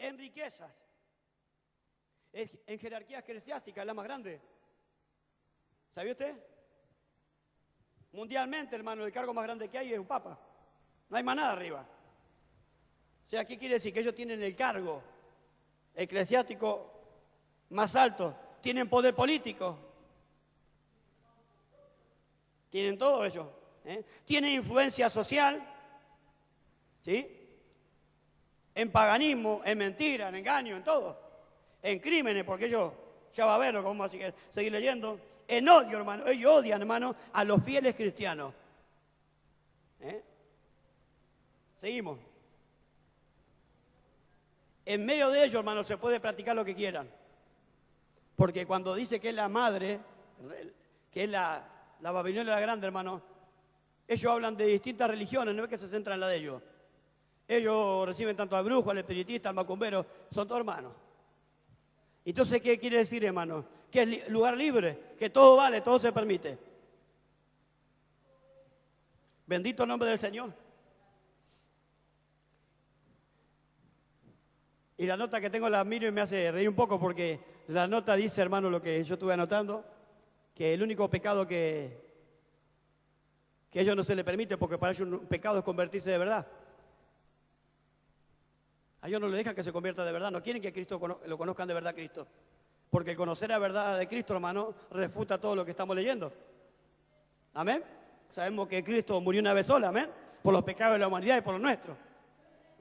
en riquezas, en jerarquía eclesiástica, es la más grande. ¿Sabía usted? Mundialmente, hermano, el cargo más grande que hay es un papa. No hay más nada arriba. O sea, ¿qué quiere decir? Que ellos tienen el cargo eclesiástico más alto, tienen poder político, tienen todo ello, tienen influencia social, ¿sí? En paganismo, en mentira, en engaño, en todo, en crímenes, porque ellos, ya va a verlo, vamos a seguir leyendo, en odio, hermano, ellos odian, hermano, a los fieles cristianos. Seguimos. En medio de ellos, hermano, se puede practicar lo que quieran. Porque cuando dice que es la madre, que es la Babilonia la grande, hermano, ellos hablan de distintas religiones, no es que se centran en la de ellos. Ellos reciben tanto al brujo, al espiritista, al macumbero, son todos hermanos. Entonces, ¿qué quiere decir, hermano? Que es lugar libre, que todo vale, todo se permite. Bendito el nombre del Señor. Y la nota que tengo la miro y me hace reír un poco porque la nota dice, hermano, lo que yo estuve anotando, que el único pecado que a ellos no se les permite, porque para ellos un pecado es convertirse de verdad. A ellos no les dejan que se convierta de verdad, no quieren que Cristo lo conozcan de verdad a Cristo. Porque el conocer la verdad de Cristo, hermano, refuta todo lo que estamos leyendo. Amén. Sabemos que Cristo murió una vez sola, amén, por los pecados de la humanidad y por los nuestros.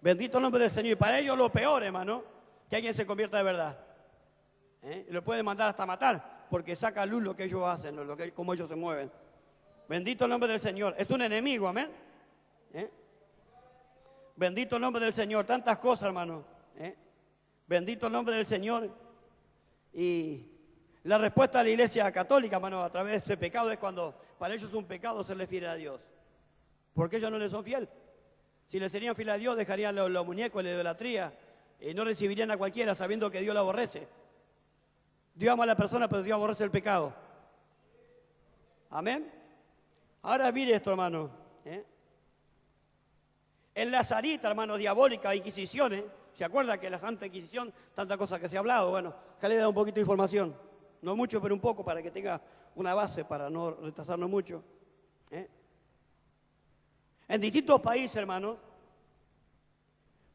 Bendito el nombre del Señor. Y para ellos lo peor, hermano, que alguien se convierta de verdad. Lo puede mandar hasta matar, porque saca a luz lo que ellos hacen, cómo ellos se mueven. Bendito el nombre del Señor. Es un enemigo, amén. Bendito el nombre del Señor. Tantas cosas, hermano. Bendito el nombre del Señor. Y la respuesta de la Iglesia Católica, hermano, a través de ese pecado es cuando para ellos es un pecado serle fiel a Dios. Porque ellos no les son fiel. Si le serían fiel a Dios, dejarían los muñecos, la idolatría, y no recibirían a cualquiera sabiendo que Dios lo aborrece. Dios ama a la persona, pero Dios aborrece el pecado. Amén. Ahora mire esto, hermano. En la zarita, hermano, diabólica, inquisiciones, ¿se acuerda que la Santa Inquisición, tantas cosas que se ha hablado? Bueno, acá le da un poquito de información. No mucho, pero un poco, para que tenga una base, para no retrasarnos mucho. En distintos países, hermanos,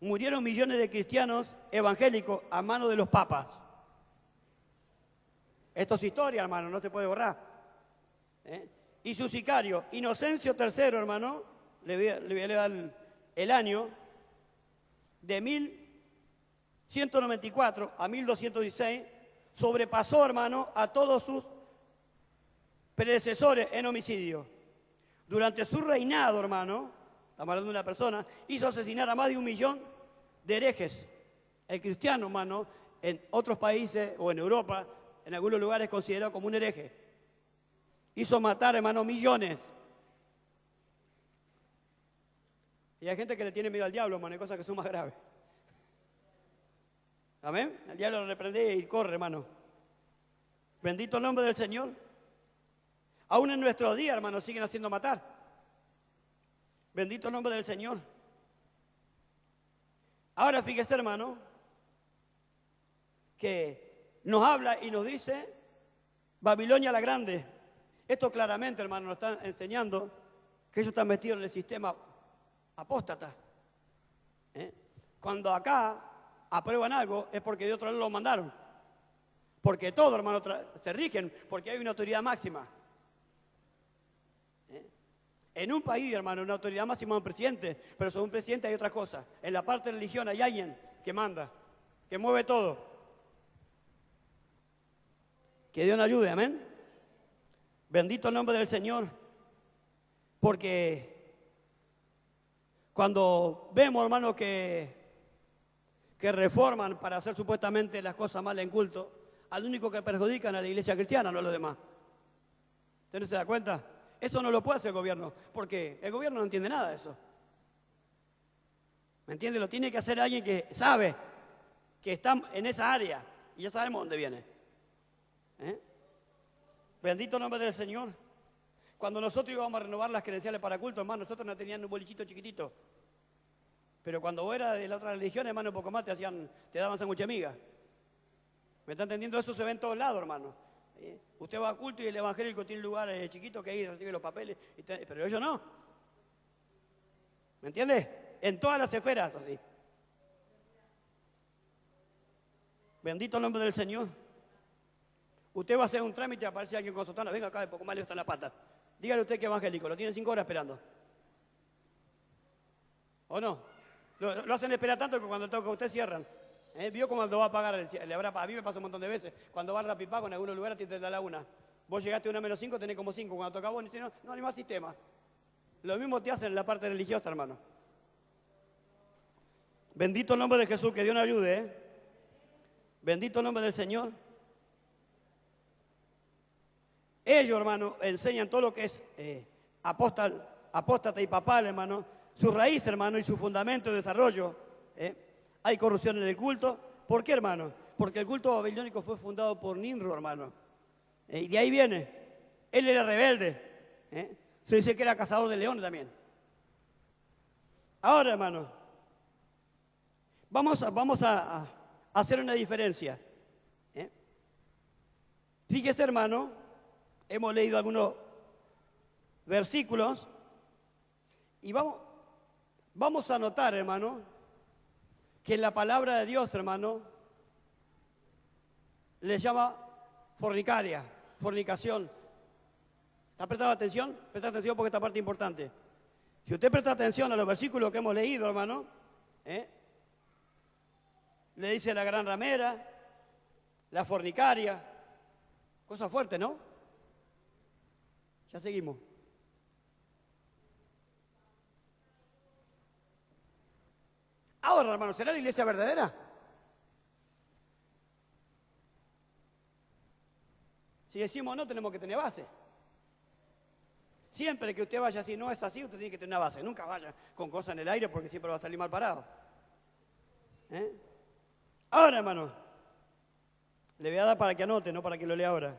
murieron millones de cristianos evangélicos a manos de los papas. Esto es historia, hermano, no se puede borrar. Y su sicario, Inocencio III, hermano, le voy a dar el año, de 1194 a 1216, sobrepasó, hermano, a todos sus predecesores en homicidio. Durante su reinado, hermano, estamos hablando de una persona, hizo asesinar a más de 1 millón de herejes. El cristiano, hermano, en otros países o en Europa, en algunos lugares es considerado como un hereje. Hizo matar, hermano, millones. Y hay gente que le tiene miedo al diablo, hermano, hay cosas que son más graves. Amén. El diablo lo reprende y corre, hermano. Bendito el nombre del Señor. Aún en nuestros días, hermanos, siguen haciendo matar. Bendito el nombre del Señor. Ahora fíjese, hermano, que nos habla y nos dice Babilonia la Grande. Esto claramente, hermano, nos está enseñando que ellos están metidos en el sistema apóstata. Cuando acá aprueban algo es porque de otro lado lo mandaron. Porque todo, hermano, se rigen porque hay una autoridad máxima. En un país, hermano, una autoridad máxima es un presidente, pero sobre un presidente hay otra cosa. En la parte de religión hay alguien que manda, que mueve todo. Que Dios nos ayude, amén. Bendito el nombre del Señor. Porque cuando vemos, hermano, que reforman para hacer supuestamente las cosas mal en culto, al único que perjudican a la iglesia cristiana, no a los demás. ¿Usted no se da cuenta? Eso no lo puede hacer el gobierno, porque el gobierno no entiende nada de eso. ¿Me entiende? Lo tiene que hacer alguien que sabe que está en esa área y ya sabemos dónde viene. Bendito el nombre del Señor. Cuando nosotros íbamos a renovar las credenciales para culto, hermano, nosotros no teníamos un bolichito chiquitito. Pero cuando vos eras de la otra religión, hermano, un poco más te daban sándwich de miga. ¿Me está entendiendo? Eso se ve en todos lados, hermano. Usted va a culto y el evangélico tiene lugares chiquitos que ir, recibe los papeles, pero ellos no. ¿Me entiende? En todas las esferas, así. Bendito el nombre del Señor. Usted va a hacer un trámite y aparece alguien con sotana. Venga acá, un poco más le está en la pata. Dígale usted que es evangélico, lo tienen 5 horas esperando. ¿O no? Lo hacen esperar tanto que cuando toca usted cierran. ¿Vio cómo lo va a pagar? A mí me pasa un montón de veces. Cuando va al Rapipago en algunos lugares tiene que dar la 1. Vos llegaste a 1 menos 5, tenés como 5. Cuando toca vos, no hay más sistema. Lo mismo te hacen en la parte religiosa, hermano. Bendito el nombre de Jesús, que Dios nos ayude. Bendito el nombre del Señor. Ellos, hermano, enseñan todo lo que es apóstata y papal, hermano. Su raíz, hermano, y su fundamento de desarrollo. Hay corrupción en el culto. ¿Por qué, hermano? Porque el culto babilónico fue fundado por Nimrod, hermano. Y de ahí viene. Él era rebelde. Se dice que era cazador de leones también. Ahora, hermano, vamos a hacer una diferencia. Fíjese, hermano, hemos leído algunos versículos y vamos a notar, hermano, que la palabra de Dios, hermano, le llama fornicación. ¿Está prestando atención? Presta atención porque esta parte es importante. Si usted presta atención a los versículos que hemos leído, hermano, le dice la gran ramera, la fornicaria, cosa fuerte, ¿no? Ya seguimos. Ahora, hermano, ¿será la iglesia verdadera? Si decimos no, tenemos que tener base. Siempre que usted vaya así, no es así, usted tiene que tener una base. Nunca vaya con cosas en el aire porque siempre va a salir mal parado. Ahora, hermano, le voy a dar para que anote, no para que lo lea ahora.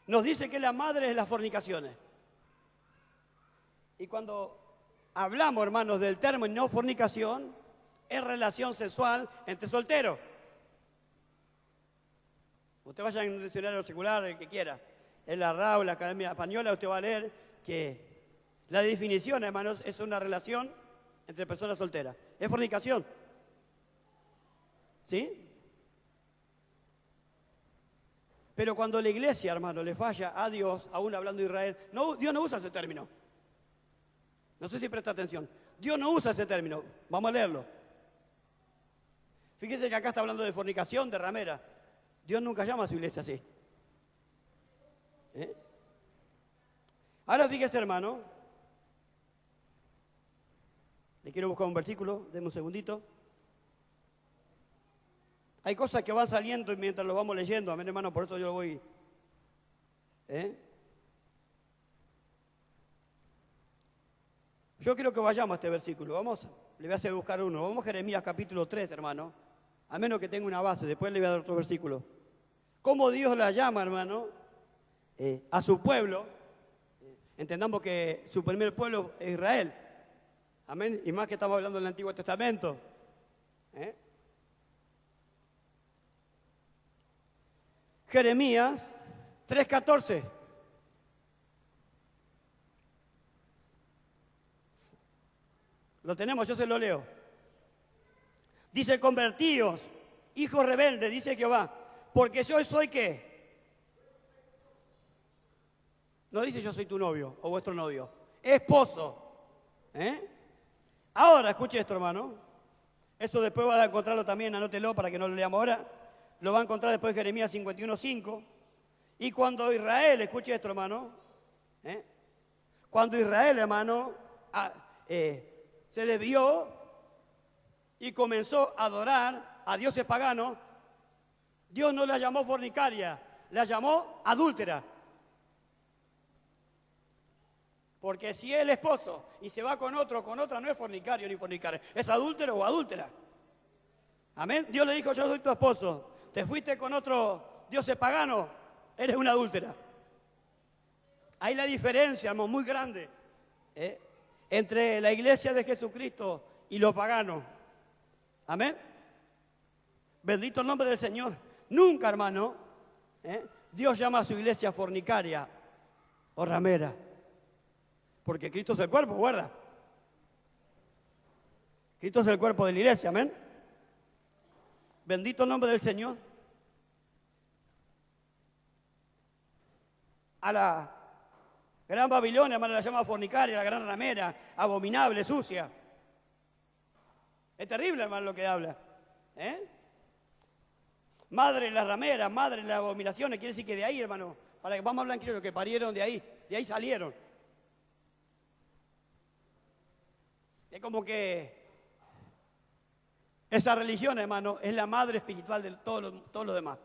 Nos dice que la madre es las fornicaciones. Y cuando hablamos, hermanos, del término fornicación, es relación sexual entre solteros. Usted vaya en un diccionario secular, el que quiera. En la RAU, la Academia Española, usted va a leer que la definición, hermanos, es una relación entre personas solteras. Es fornicación. ¿Sí? Pero cuando la iglesia, hermano, le falla a Dios, aún hablando de Israel, Dios no usa ese término. No sé si presta atención. Dios no usa ese término. Vamos a leerlo. Fíjese que acá está hablando de fornicación, de ramera. Dios nunca llama a su iglesia así. Ahora fíjese, hermano. Le quiero buscar un versículo. Deme un segundito. Hay cosas que van saliendo y mientras lo vamos leyendo. Amén, hermano, por eso yo lo voy. Yo quiero que vayamos a este versículo. Le voy a hacer buscar uno. Vamos a Jeremías capítulo 3, hermano. A menos que tenga una base. Después le voy a dar otro versículo. ¿Cómo Dios la llama, hermano? A su pueblo. Entendamos que su primer pueblo es Israel. Amén. Y más que estamos hablando del Antiguo Testamento. Jeremías 3:14. Lo tenemos, yo se lo leo. Dice, convertíos, hijos rebeldes, dice Jehová, porque yo soy ¿qué? No dice yo soy tu novio o vuestro novio, esposo. Ahora, escuche esto, hermano. Eso después va a encontrarlo también, anótelo para que no lo leamos ahora. Lo va a encontrar después de Jeremías 51:5. Y cuando Israel, escuche esto, hermano. Cuando Israel, hermano, se desvió y comenzó a adorar a dioses paganos, Dios no la llamó fornicaria, la llamó adúltera. Porque si es el esposo y se va con otra, no es fornicario ni fornicaria, es adúltero o adúltera. Amén. Dios le dijo, yo soy tu esposo. Te fuiste con otro dioses pagano, eres una adúltera. Hay la diferencia, hermano, muy grande. entre la iglesia de Jesucristo y los paganos. Amén. Bendito el nombre del Señor. Nunca, hermano, Dios llama a su iglesia fornicaria o ramera. Porque Cristo es el cuerpo, guarda. Cristo es el cuerpo de la iglesia, amén. Bendito el nombre del Señor. A la gran Babilonia, hermano, la llama fornicaria, la gran ramera, abominable, sucia. Es terrible, hermano, lo que habla. Madre de las rameras, madre de las abominaciones, quiere decir que de ahí, hermano, para que vamos a hablar en criollo, que parieron de ahí salieron. Es como que esa religión, hermano, es la madre espiritual de todo lo demás,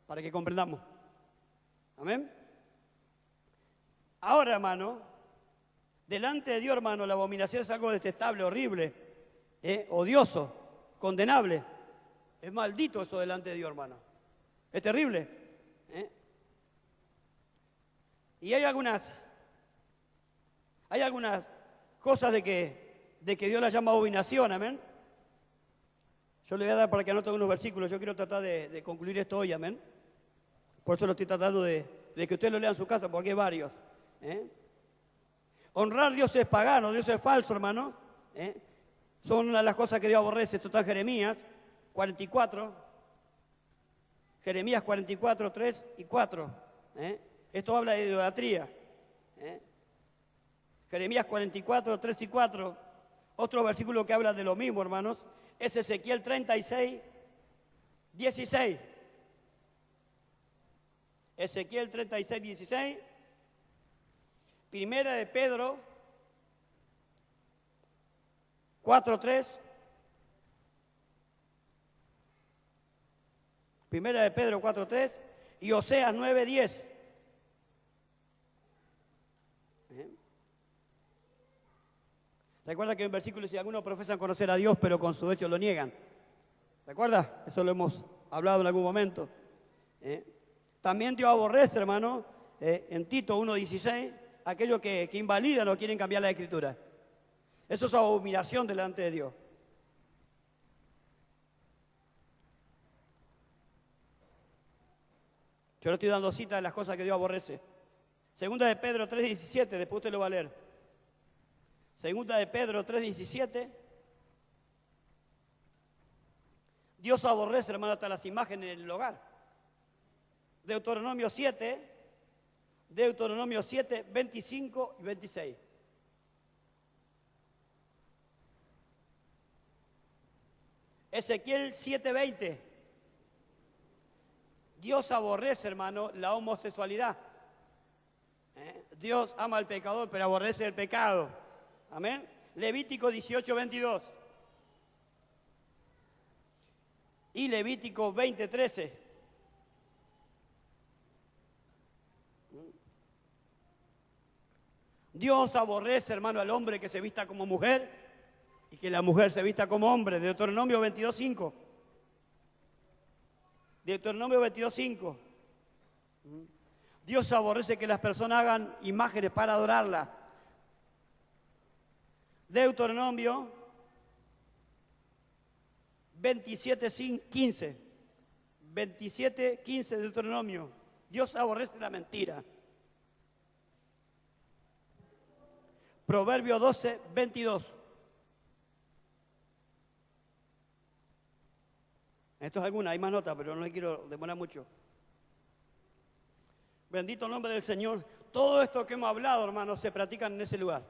para que comprendamos. Amén. Ahora, hermano, delante de Dios, hermano, la abominación es algo detestable, horrible, odioso, condenable. Es maldito eso delante de Dios, hermano. Es terrible. Y hay algunas cosas de que Dios la llama abominación, amén. Yo le voy a dar para que anote unos versículos. Yo quiero tratar de concluir esto hoy, amén. Por eso lo estoy tratando de que usted lo lea en su casa, porque hay varios. Honrar a Dios es pagano, Dios es falso, hermano. Son una de las cosas que Dios aborrece. Esto está en Jeremías 44. Jeremías 44, 3 y 4. Esto habla de idolatría. Jeremías 44, 3 y 4. Otro versículo que habla de lo mismo, hermanos, es Ezequiel 36, 16. Ezequiel 36, 16. Primera de Pedro 4, 3. Primera de Pedro 4, 3 y Oseas 9, 10. Recuerda que en el versículo dice, algunos profesan conocer a Dios, pero con su hecho lo niegan. ¿Recuerda? Eso lo hemos hablado en algún momento. También Dios aborrece, hermano, en Tito 1:16, aquellos que invalidan o quieren cambiar la Escritura. Eso es abominación delante de Dios. Yo le estoy dando cita de las cosas que Dios aborrece. Segunda de Pedro 3:17, después usted lo va a leer. Segunda de Pedro 3:17. Dios aborrece, hermano, hasta las imágenes en el hogar. Deuteronomio 7, 25 y 26. Ezequiel 7:20. Dios aborrece, hermano, la homosexualidad. Dios ama al pecador, pero aborrece el pecado. Amén. Levítico 18:22. Y Levítico 20:13. Dios aborrece, hermano, al hombre que se vista como mujer y que la mujer se vista como hombre. Deuteronomio 22:5. Deuteronomio 22:5. Dios aborrece que las personas hagan imágenes para adorarla. Deuteronomio 27:15. 27:15 de Deuteronomio. Dios aborrece la mentira. Proverbio 12:22. Esto es alguna, hay más notas, pero no le quiero demorar mucho. Bendito el nombre del Señor. Todo esto que hemos hablado, hermanos, se practican en ese lugar.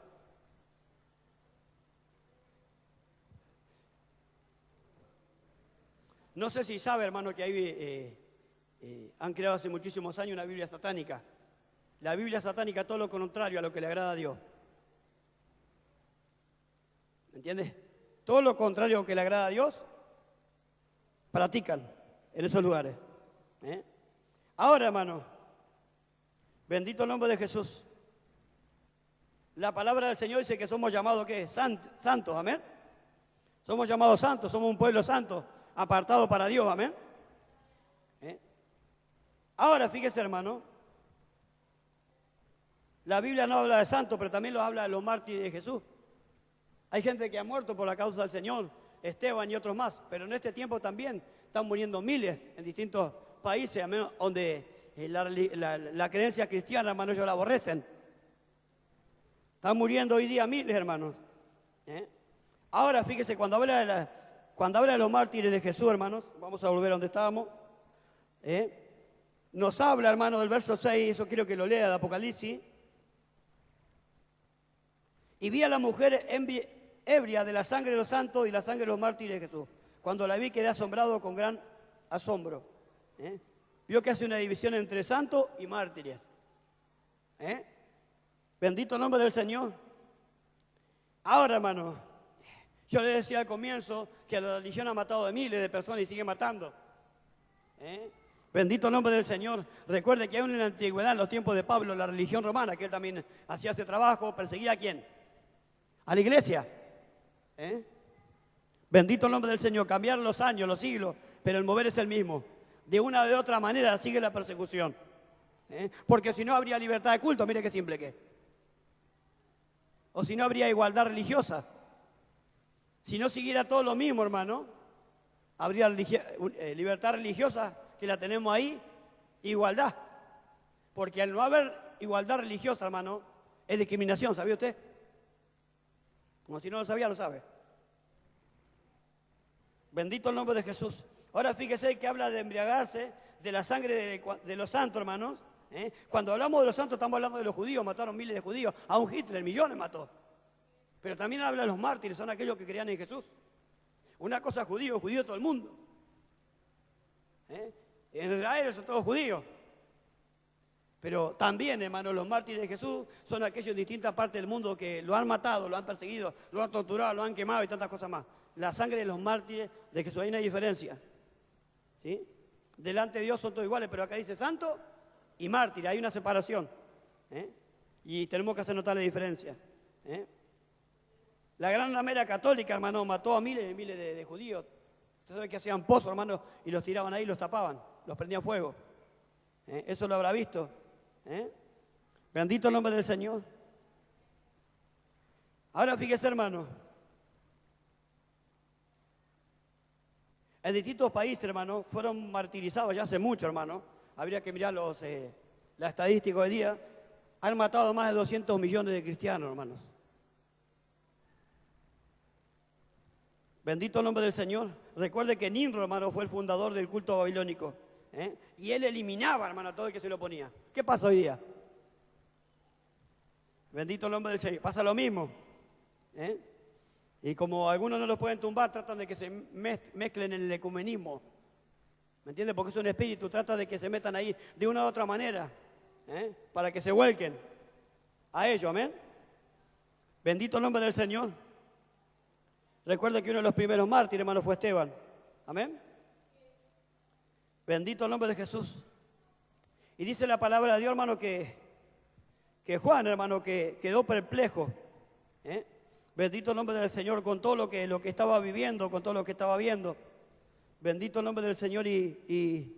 No sé si sabe, hermano, que ahí han creado hace muchísimos años una Biblia satánica. La Biblia satánica, todo lo contrario a lo que le agrada a Dios. ¿Me entiendes? Todo lo contrario a lo que le agrada a Dios, practican en esos lugares. Ahora, hermano, bendito el nombre de Jesús. La palabra del Señor dice que somos llamados, ¿qué? Santos, amén. Somos llamados santos, somos un pueblo santo, apartado para Dios, amén. Ahora, fíjese, hermano, la Biblia no habla de santos, pero también lo habla de los mártires de Jesús. Hay gente que ha muerto por la causa del Señor, Esteban y otros más, pero en este tiempo también están muriendo miles en distintos países, al menos donde la creencia cristiana, hermanos, ellos la aborrecen. Están muriendo hoy día miles, hermanos. Ahora, fíjese, cuando habla de los mártires de Jesús, hermanos, vamos a volver a donde estábamos, nos habla, hermanos, del verso 6, eso quiero que lo lea de Apocalipsis. Y vi a la mujer ebria de la sangre de los santos y la sangre de los mártires de Jesús. Cuando la vi quedé asombrado con gran asombro. Vio que hace una división entre santos y mártires. Bendito el nombre del Señor. Ahora, hermano, yo les decía al comienzo que la religión ha matado a miles de personas y sigue matando. Bendito el nombre del Señor. Recuerde que aún en la antigüedad, en los tiempos de Pablo, la religión romana, que él también hacía ese trabajo, perseguía ¿a quién? A la iglesia. Bendito el nombre del Señor. Cambiaron los años, los siglos, pero el mover es el mismo. De una o de otra manera sigue la persecución. Porque si no habría libertad de culto, mire qué simple que es. O si no habría igualdad religiosa. Si no siguiera todo lo mismo, hermano, habría libertad religiosa, que la tenemos ahí, igualdad. Porque al no haber igualdad religiosa, hermano, es discriminación, ¿sabía usted? Como si no lo sabía, lo sabe. Bendito el nombre de Jesús. Ahora fíjese que habla de embriagarse de la sangre de los santos, hermanos. Cuando hablamos de los santos estamos hablando de los judíos, mataron miles de judíos, a un Hitler millones mató. Pero también habla de los mártires, son aquellos que creían en Jesús. Una cosa judío todo el mundo. En Israel son todos judíos. Pero también, hermanos, los mártires de Jesús son aquellos en distintas partes del mundo que lo han matado, lo han perseguido, lo han torturado, lo han quemado y tantas cosas más. La sangre de los mártires de Jesús, hay una diferencia. ¿Sí? Delante de Dios son todos iguales, pero acá dice santo y mártir, hay una separación. Y tenemos que hacer notar la diferencia. La gran ramera católica, hermano, mató a miles y miles de judíos. Usted sabe que hacían pozos, hermano, y los tiraban ahí, los tapaban, los prendían fuego. Eso lo habrá visto. Bendito el nombre del Señor. Ahora fíjese, hermano. En distintos países, hermano, fueron martirizados ya hace mucho, hermano. Habría que mirar la estadística hoy día. Han matado más de 200 millones de cristianos, hermanos. Bendito el nombre del Señor. Recuerde que Nimrod, hermano, fue el fundador del culto babilónico. Y él eliminaba, hermano, a todo el que se lo oponía. ¿Qué pasa hoy día? Bendito el nombre del Señor. Pasa lo mismo. Y como algunos no los pueden tumbar, tratan de que se mezclen en el ecumenismo. ¿Me entiende? Porque es un espíritu, trata de que se metan ahí de una u otra manera, para que se vuelquen a ellos, amén. Bendito el nombre del Señor. Recuerda que uno de los primeros mártires, hermano, fue Esteban, amén. Bendito el nombre de Jesús. Y dice la palabra de Dios, hermano, que Juan, hermano, que quedó perplejo. Bendito el nombre del Señor con todo lo que estaba viviendo, con todo lo que estaba viendo. Bendito el nombre del Señor y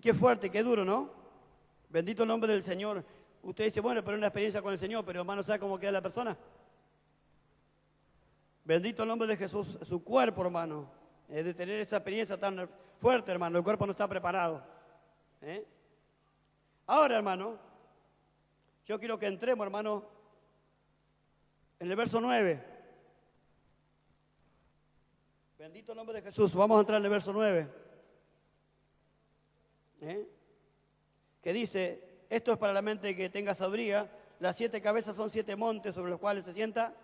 qué fuerte, qué duro, ¿no? Bendito el nombre del Señor. Usted dice, bueno, pero es una experiencia con el Señor, pero hermano, ¿sabe cómo queda la persona? Bendito el nombre de Jesús, su cuerpo, hermano, de tener esa experiencia tan fuerte, hermano, el cuerpo no está preparado. Ahora, hermano, yo quiero que entremos, hermano, en el verso 9. Bendito el nombre de Jesús. Vamos a entrar en el verso 9. Que dice, esto es para la mente que tenga sabiduría. Las 7 cabezas son 7 montes sobre los cuales se sienta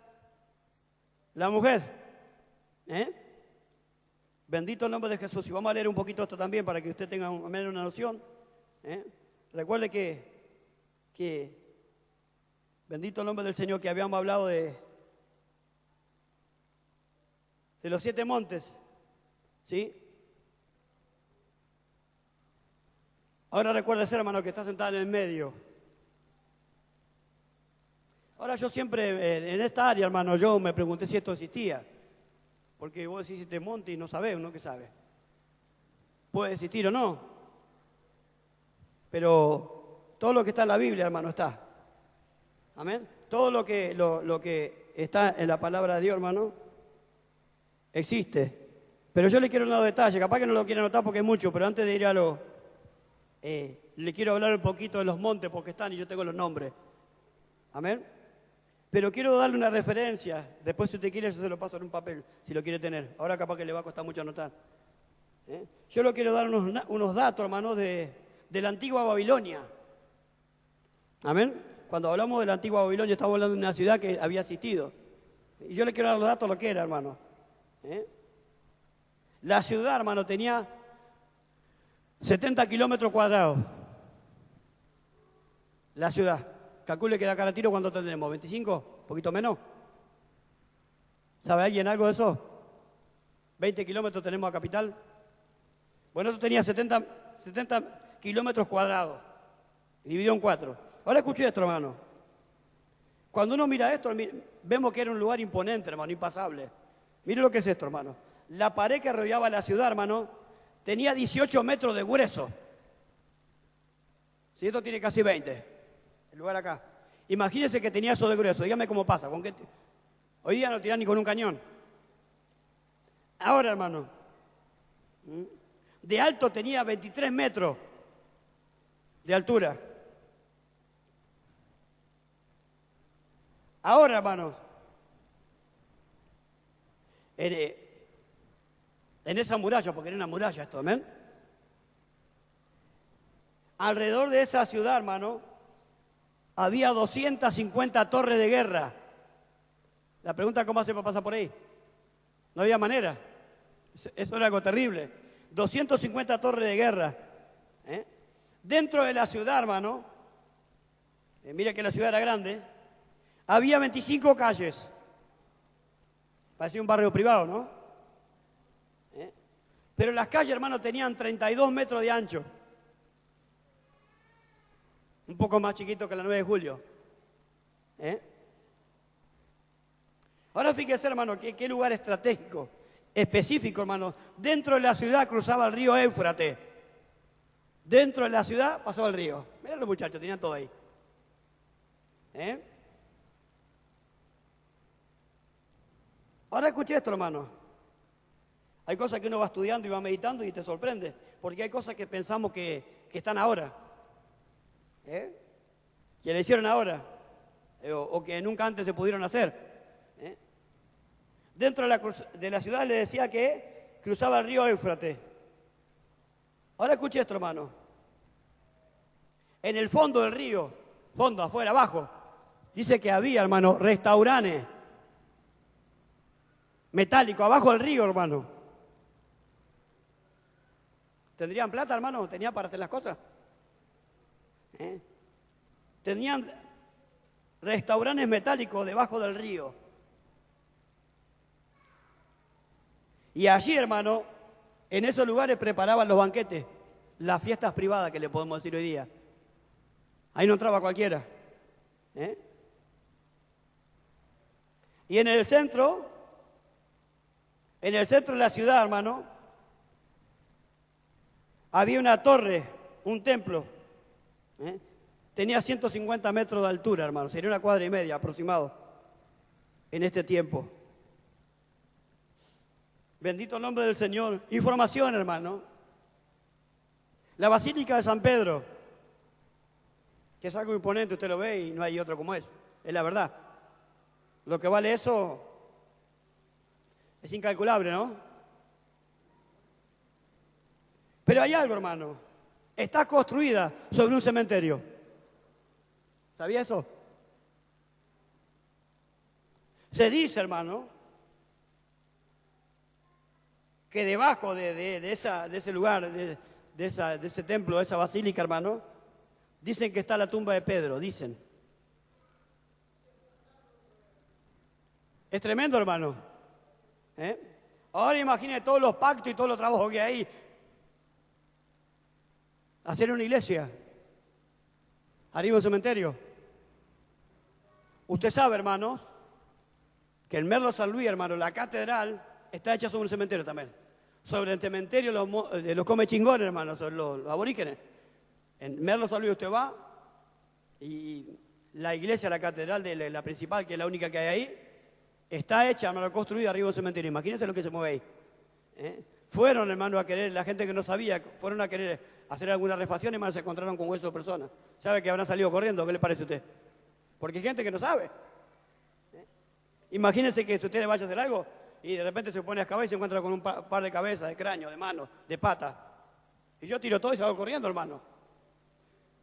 la mujer. Bendito el nombre de Jesús. Y vamos a leer un poquito esto también para que usted tenga al menos una noción. Recuerde que bendito el nombre del Señor, que habíamos hablado de los 7 montes, ¿sí? Ahora recuerde ser, hermano, que está sentado en el medio. Ahora yo siempre, en esta área, hermano, yo me pregunté si esto existía. Porque vos decís 7 montes y no sabés, uno que sabe. Puede existir o no. Pero todo lo que está en la Biblia, hermano, está. Amén. Todo lo que está en la palabra de Dios, hermano. Existe. Pero yo le quiero dar detalle, capaz que no lo quiero anotar porque es mucho, pero antes de ir a lo... le quiero hablar un poquito de los montes porque están y yo tengo los nombres. Amén. Pero quiero darle una referencia. Después, si usted quiere, yo se lo paso en un papel, si lo quiere tener. Ahora capaz que le va a costar mucho anotar. Yo le quiero dar unos datos, hermanos, de la antigua Babilonia. Amén. Cuando hablamos de la antigua Babilonia, estamos hablando de una ciudad que había existido. Y yo le quiero dar los datos de lo que era, hermano. La ciudad, hermano, tenía 70 kilómetros cuadrados. La ciudad. Calcule que de acá a tiro, ¿cuánto tenemos? ¿25? ¿Un poquito menos? ¿Sabe alguien algo de eso? ¿20 kilómetros tenemos a capital? Bueno, esto tenía 70 kilómetros cuadrados, dividido en 4. Ahora escuche esto, hermano. Cuando uno mira esto, vemos que era un lugar imponente, hermano, impasable. Mire lo que es esto, hermano. La pared que rodeaba la ciudad, hermano, tenía 18 metros de grueso. Si esto tiene casi 20. El lugar acá. Imagínense que tenía eso de grueso. Dígame cómo pasa. Hoy día no tiran ni con un cañón. Ahora, hermano, de alto tenía 23 metros de altura. Ahora, hermano, en esa muralla, porque era una muralla esto, ¿amén? Alrededor de esa ciudad, hermano, había 250 torres de guerra. La pregunta es cómo hace para pasar por ahí. No había manera. Eso era algo terrible. 250 torres de guerra. Dentro de la ciudad, hermano, mire que la ciudad era grande, había 25 calles. Parecía un barrio privado, ¿no? Pero las calles, hermano, tenían 32 metros de ancho. Un poco más chiquito que la 9 de julio. Ahora fíjese, hermano, qué lugar estratégico, específico, hermano. Dentro de la ciudad cruzaba el río Éufrates. Dentro de la ciudad pasaba el río. Mirá los muchachos, tenían todo ahí. Ahora escuché esto, hermano. Hay cosas que uno va estudiando y va meditando y te sorprende, porque hay cosas que pensamos que están ahora. Que le hicieron ahora, o que nunca antes se pudieron hacer. Dentro de la ciudad le decía que cruzaba el río Éufrates. Ahora escuche esto, hermano. En el fondo del río, fondo, afuera, abajo, dice que había, hermano, restaurantes metálicos abajo del río, hermano. ¿Tendrían plata, hermano? ¿Tenían para hacer las cosas? Tenían restaurantes metálicos debajo del río. Y allí, hermano, en esos lugares preparaban los banquetes, las fiestas privadas que le podemos decir hoy día. Ahí no entraba cualquiera. Y en el centro de la ciudad, hermano, había una torre, un templo. Tenía 150 metros de altura, hermano. Sería 1,5 cuadras aproximado en este tiempo. Bendito el nombre del Señor. Información, hermano. La Basílica de San Pedro, que es algo imponente, usted lo ve y no hay otro como es. Es la verdad. Lo que vale eso es incalculable, ¿no? Pero hay algo, hermano. Está construida sobre un cementerio. ¿Sabía eso? Se dice, hermano, que debajo de ese lugar, de ese templo, de esa basílica, hermano, dicen que está la tumba de Pedro, dicen. Es tremendo, hermano. Ahora imagine todos los pactos y todos los trabajos que hay. Hacer una iglesia. Arriba un cementerio. Usted sabe, hermanos, que el Merlo San Luis, hermano, la catedral, está hecha sobre un cementerio también. Sobre el cementerio los come chingones, hermano, sobre los aborígenes. En Merlo San Luis usted va y la iglesia, la catedral de la principal, que es la única que hay ahí, Está hecha, hermano, construida arriba de un cementerio. Imagínense lo que se mueve ahí. Fueron, hermano, a querer, la gente que no sabía, fueron a querer hacer alguna refacción y, hermano, se encontraron con huesos de personas. ¿Sabe que habrán salido corriendo? ¿Qué le parece a usted? Porque hay gente que no sabe. Imagínense que si usted vaya a hacer algo y de repente se pone a excavar y se encuentra con un par de cabezas, de cráneo, de manos, de patas. Y yo tiro todo y salgo corriendo, hermano.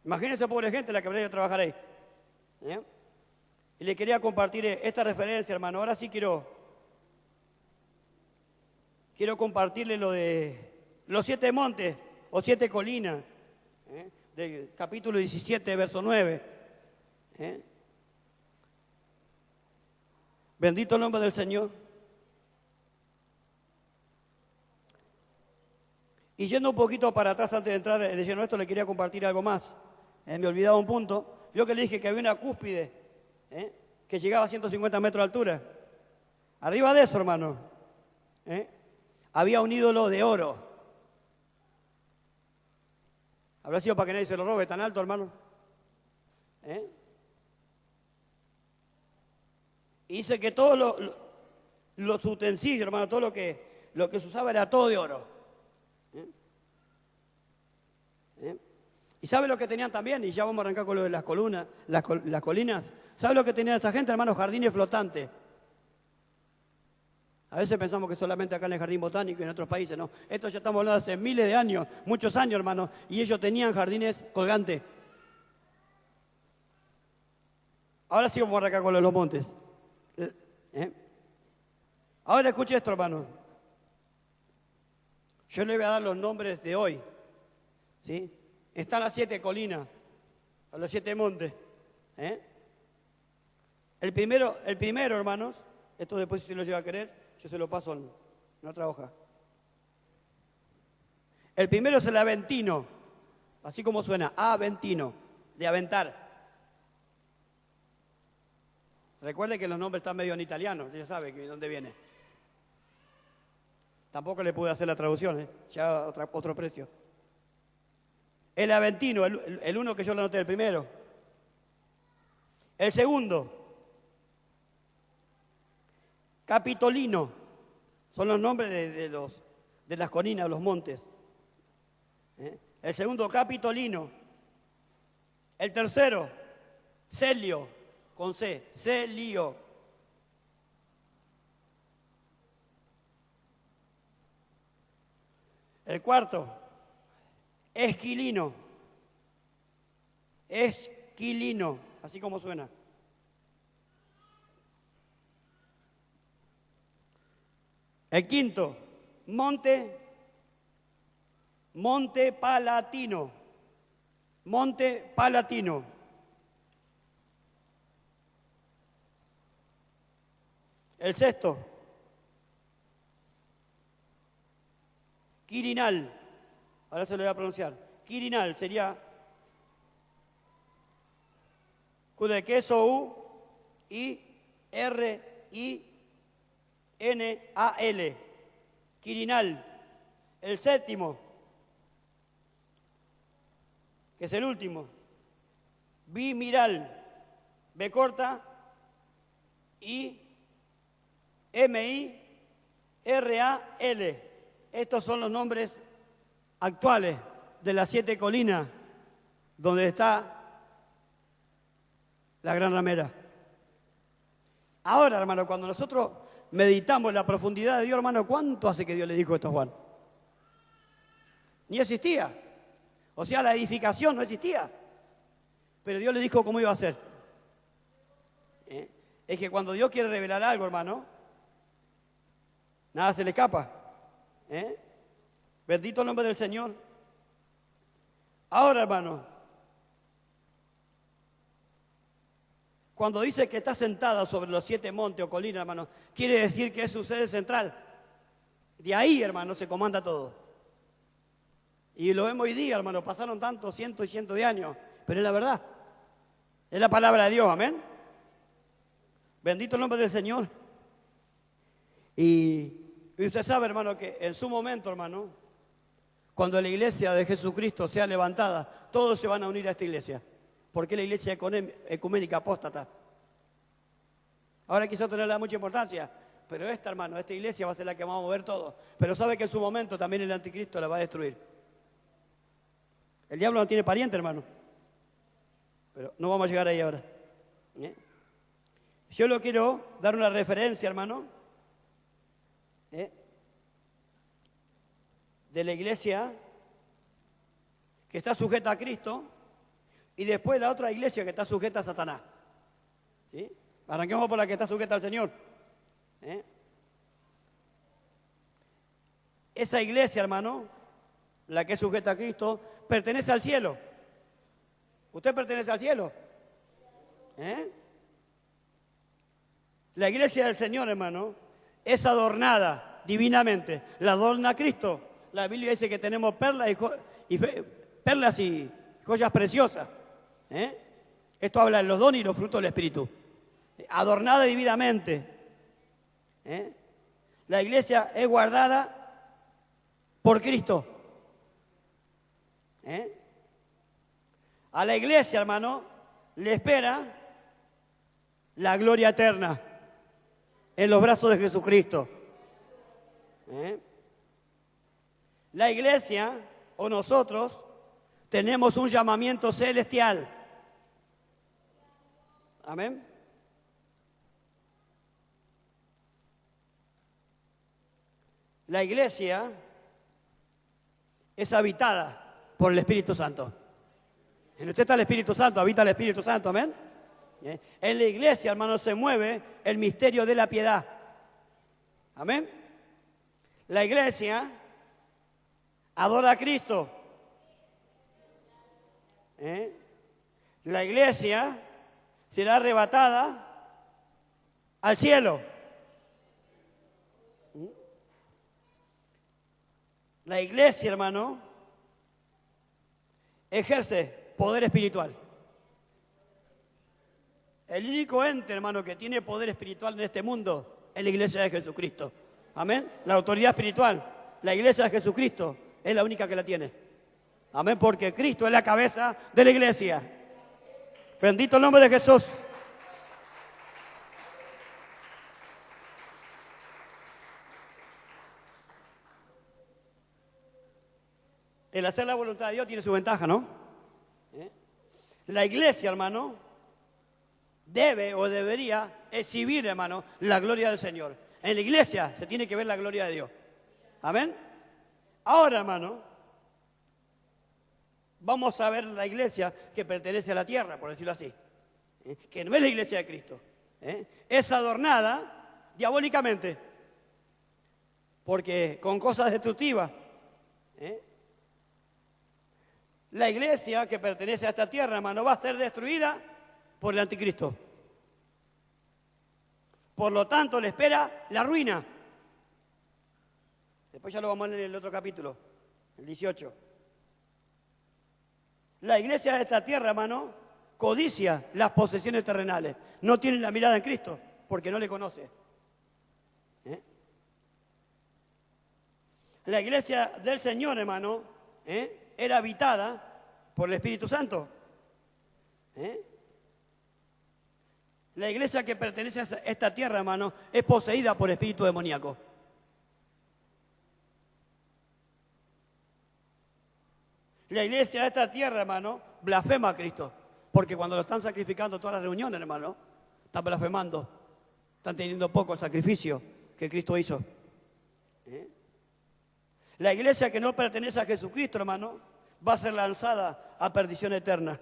Imagínense, pobre gente, la que habría que trabajar ahí. Y le quería compartir esta referencia, hermano. Ahora sí quiero compartirle lo de los 7 montes o 7 colinas, del capítulo 17, verso 9. Bendito el nombre del Señor. Y yendo un poquito para atrás antes de entrar de lleno esto, le quería compartir algo más. Me olvidaba un punto. Yo que le dije que había una cúspide que llegaba a 150 metros de altura. Arriba de eso, hermano, había un ídolo de oro. ¿Habrá sido para que nadie se lo robe tan alto, hermano? Y dice que todos los utensilios, hermano, todo lo que se usaba era todo de oro. ¿Y sabe lo que tenían también? Y ya vamos a arrancar con lo de las columnas, las colinas. ¿Sabe lo que tenía esta gente, hermano? Jardines flotantes. A veces pensamos que solamente acá en el jardín botánico y en otros países, no. Esto ya estamos hablando hace miles de años, muchos años, hermano, y ellos tenían jardines colgantes. Ahora sí vamos a arrancar con lo de los montes. Ahora escuche esto, hermano. Yo le voy a dar los nombres de hoy, ¿sí? Están las 7 colinas, a los 7 montes. El primero, hermanos, esto después si lo llega a querer, yo se lo paso en otra hoja. El primero es el Aventino, así como suena, Aventino, de aventar. Recuerde que los nombres están medio en italiano, ya sabe de dónde viene. Tampoco le pude hacer la traducción, ya otro precio. El Aventino, el uno que yo lo anoté, el primero. El segundo, Capitolino, son los nombres de las colinas, los montes. El segundo, Capitolino. El tercero, Celio, con C, Celio. El cuarto, Esquilino. Esquilino, así como suena. El quinto, Monte Palatino. Monte Palatino. El sexto, Quirinal. Ahora se lo voy a pronunciar. Quirinal sería Q de queso, U, I, R, I, N, A, L. Quirinal. El séptimo, que es el último, Bimiral. B corta, I, M, I, R, A, L. Estos son los nombres actuales de las 7 colinas donde está la Gran Ramera. Ahora, hermano, cuando nosotros meditamos en la profundidad de Dios, hermano, ¿cuánto hace que Dios le dijo esto a Juan? Ni existía. O sea, la edificación no existía. Pero Dios le dijo cómo iba a ser. Es que cuando Dios quiere revelar algo, hermano, nada se le escapa. Bendito el nombre del Señor. Ahora, hermano, cuando dice que está sentada sobre los 7 montes o colinas, hermano, quiere decir que es su sede central. De ahí, hermano, se comanda todo. Y lo vemos hoy día, hermano, pasaron tantos cientos y cientos de años, pero es la verdad. Es la palabra de Dios, amén. Bendito el nombre del Señor. Y usted sabe, hermano, que en su momento, hermano, cuando la iglesia de Jesucristo sea levantada, todos se van a unir a esta iglesia. Porque es la iglesia ecuménica apóstata. Ahora quizás no le da mucha importancia, pero hermano, esta iglesia va a ser la que vamos a mover todo. Pero sabe que en su momento también el anticristo la va a destruir. El diablo no tiene pariente, hermano. Pero no vamos a llegar ahí ahora. Yo le quiero dar una referencia, hermano, de la iglesia que está sujeta a Cristo y después la otra iglesia que está sujeta a Satanás. ¿Sí? Arranquemos por la que está sujeta al Señor. Esa iglesia, hermano, la que es sujeta a Cristo, pertenece al cielo. ¿Usted pertenece al cielo? La iglesia del Señor, hermano, es adornada divinamente. La adorna Cristo. La Biblia dice que tenemos perlas y joyas preciosas. Esto habla de los dones y los frutos del Espíritu. Adornada divinamente. La iglesia es guardada por Cristo. A la iglesia, hermano, le espera la gloria eterna en los brazos de Jesucristo. La iglesia o nosotros tenemos un llamamiento celestial. Amén. La iglesia es habitada por el Espíritu Santo. En usted está el Espíritu Santo, habita el Espíritu Santo, amén. En la iglesia, hermano, se mueve el misterio de la piedad. Amén. La iglesia adora a Cristo. La iglesia será arrebatada al cielo. La iglesia, hermano, ejerce poder espiritual. El único ente, hermano, que tiene poder espiritual en este mundo es la iglesia de Jesucristo. Amén. La autoridad espiritual, la iglesia de Jesucristo es la única que la tiene. Amén, porque Cristo es la cabeza de la iglesia. Bendito el nombre de Jesús. El hacer la voluntad de Dios tiene su ventaja, ¿no? La iglesia, hermano, debe o debería exhibir, hermano, la gloria del Señor. En la iglesia se tiene que ver la gloria de Dios. Amén. Ahora, hermano, vamos a ver la iglesia que pertenece a la tierra, por decirlo así. Que no es la iglesia de Cristo. Es adornada diabólicamente. Porque con cosas destructivas. La iglesia que pertenece a esta tierra, hermano, va a ser destruida por el anticristo. Por lo tanto, le espera la ruina. Después ya lo vamos a leer en el otro capítulo, el 18. La iglesia de esta tierra, hermano, codicia las posesiones terrenales. No tiene la mirada en Cristo, porque no le conoce. La iglesia del Señor, hermano, era habitada por el Espíritu Santo. La iglesia que pertenece a esta tierra, hermano, es poseída por espíritu demoníaco. La iglesia de esta tierra, hermano, blasfema a Cristo. Porque cuando lo están sacrificando todas las reuniones, hermano, están blasfemando. Están teniendo poco el sacrificio que Cristo hizo. La iglesia que no pertenece a Jesucristo, hermano, va a ser lanzada a perdición eterna.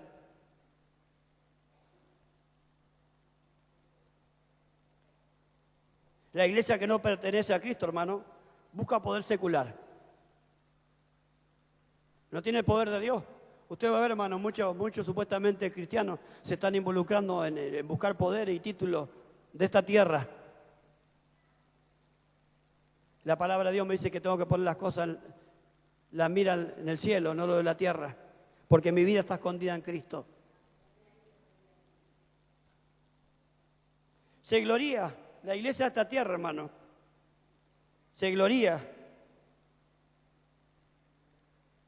La iglesia que no pertenece a Cristo, hermano, busca poder secular. No tiene el poder de Dios. Usted va a ver, hermano, muchos supuestamente cristianos se están involucrando en buscar poder y títulos de esta tierra. La palabra de Dios me dice que tengo que poner las cosas, la mira en el cielo, no lo de la tierra, porque mi vida está escondida en Cristo. Se gloría la iglesia de esta tierra, hermano. Se gloría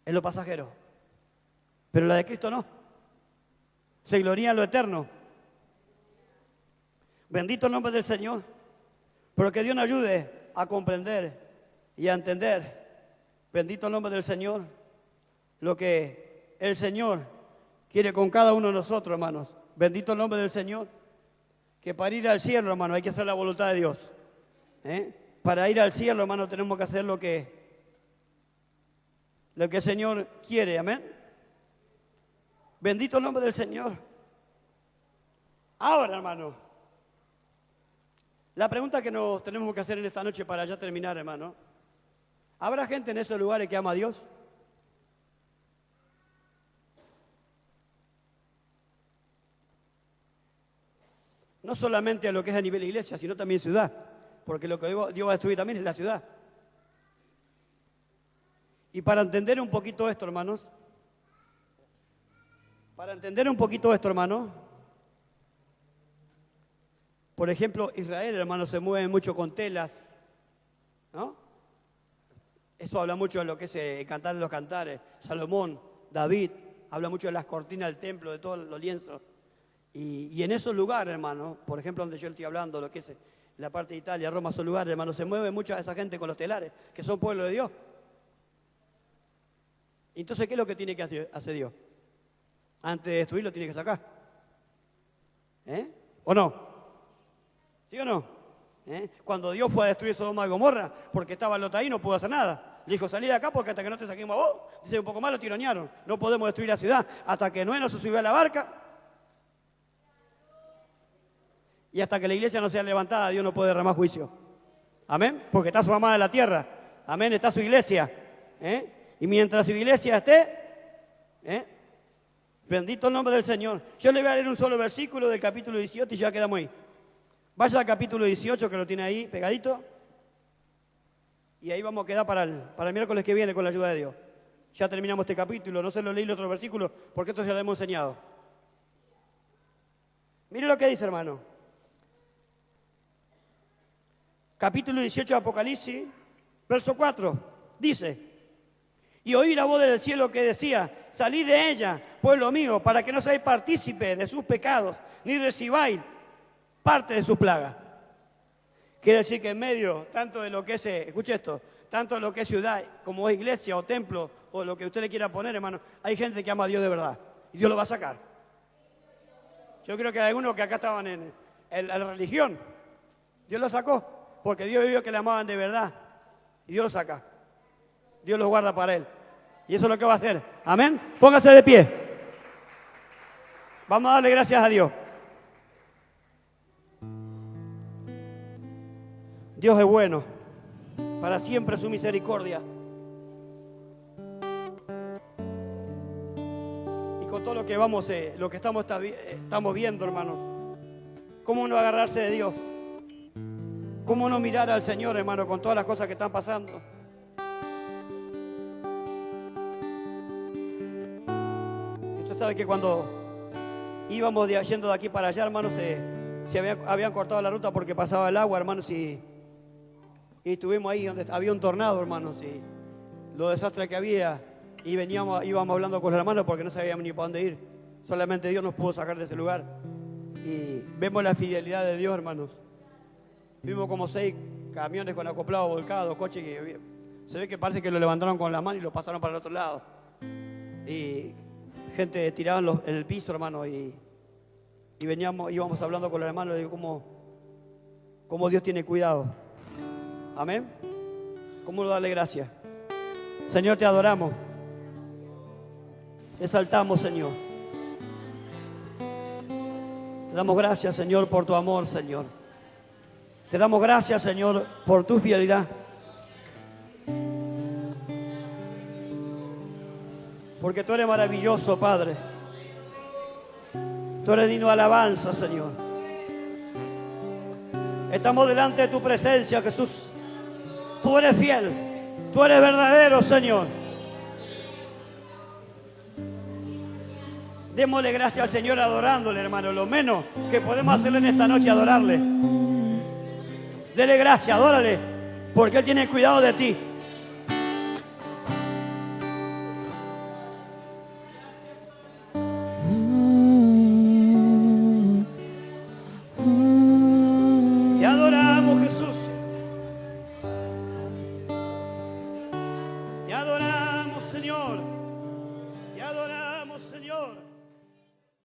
en lo pasajero, pero la de Cristo no. Se gloría en lo eterno. Bendito el nombre del Señor. Pero que Dios nos ayude a comprender y a entender. Bendito el nombre del Señor. Lo que el Señor quiere con cada uno de nosotros, hermanos. Bendito el nombre del Señor. Que para ir al cielo, hermano, hay que hacer la voluntad de Dios. Para ir al cielo, hermano, tenemos que hacer lo que el Señor quiere. Amén. Bendito el nombre del Señor. Ahora, hermano, la pregunta que nos tenemos que hacer en esta noche para ya terminar, hermano. ¿Habrá gente en esos lugares que ama a Dios? No solamente a lo que es a nivel iglesia, sino también ciudad. Porque lo que Dios va a destruir también es la ciudad. Y para entender un poquito esto, hermanos, por ejemplo, Israel, hermanos, se mueve mucho con telas, ¿no? Eso habla mucho de lo que es el cantar de los cantares. Salomón, David, habla mucho de las cortinas del templo, de todos los lienzos. Y en esos lugares, hermano, por ejemplo, donde yo estoy hablando, lo que es la parte de Italia, Roma, esos lugares, hermano, se mueve mucha esa gente con los telares, que son pueblo de Dios. Entonces, ¿qué es lo que tiene que hacer Dios? Antes de destruirlo, tiene que sacar. ¿O no? ¿Sí o no? Cuando Dios fue a destruir Sodoma y Gomorra, porque estaba Lot ahí, no pudo hacer nada. Le dijo, salí de acá porque hasta que no te saquemos a vos, dice, un poco más lo tironearon. No podemos destruir la ciudad. Hasta que Noé no se subió a la barca, y hasta que la iglesia no sea levantada, Dios no puede derramar juicio. Amén. Porque está su mamá de la tierra. Amén. Está su iglesia. Y mientras su iglesia esté, bendito el nombre del Señor. Yo le voy a leer un solo versículo del capítulo 18 y ya quedamos ahí. Vaya al capítulo 18, que lo tiene ahí pegadito. Y ahí vamos a quedar para el miércoles que viene con la ayuda de Dios. Ya terminamos este capítulo. No se lo leí el otro versículo porque esto ya lo hemos enseñado. Mire lo que dice, hermano. Capítulo 18 de Apocalipsis, verso 4, dice: y oí la voz del cielo que decía, salid de ella, pueblo mío, para que no seáis partícipe de sus pecados, ni recibáis parte de sus plagas. Quiere decir que en medio, tanto de lo que es, escuche esto, tanto de lo que es ciudad, como es iglesia o templo, o lo que usted le quiera poner, hermano, hay gente que ama a Dios de verdad, y Dios lo va a sacar. Yo creo que hay algunos que acá estaban en la religión, Dios lo sacó. Porque Dios vio que le amaban de verdad. Y Dios lo saca. Dios lo guarda para Él. Y eso es lo que va a hacer. Amén. Póngase de pie. Vamos a darle gracias a Dios. Dios es bueno. Para siempre su misericordia. Y con todo lo que lo que estamos viendo, hermanos. ¿Cómo no agarrarse de Dios? ¿Cómo no mirar al Señor, hermano, con todas las cosas que están pasando? Usted sabe que cuando íbamos yendo de aquí para allá, hermanos, habían cortado la ruta porque pasaba el agua, hermanos, y estuvimos ahí donde había un tornado, hermanos, y los desastres que había, y íbamos hablando con los hermanos porque no sabíamos ni para dónde ir. Solamente Dios nos pudo sacar de ese lugar. Y vemos la fidelidad de Dios, hermanos. Vimos como 6 camiones con acoplados volcados, coches que se ve que parece que lo levantaron con la mano y lo pasaron para el otro lado. Y gente tirada en el piso, hermano, y íbamos hablando con los hermanos y digo, cómo Dios tiene cuidado. Amén. ¿Cómo darle gracias? Señor, te adoramos. Te exaltamos, Señor. Te damos gracias, Señor, por tu amor, Señor. Te damos gracias, Señor, por tu fidelidad. Porque tú eres maravilloso, Padre. Tú eres digno de alabanza, Señor. Estamos delante de tu presencia, Jesús. Tú eres fiel. Tú eres verdadero, Señor. Démosle gracias al Señor adorándole, hermano. Lo menos que podemos hacerle en esta noche, adorarle. Dele gracias, adórale, porque Él tiene cuidado de ti. Señor.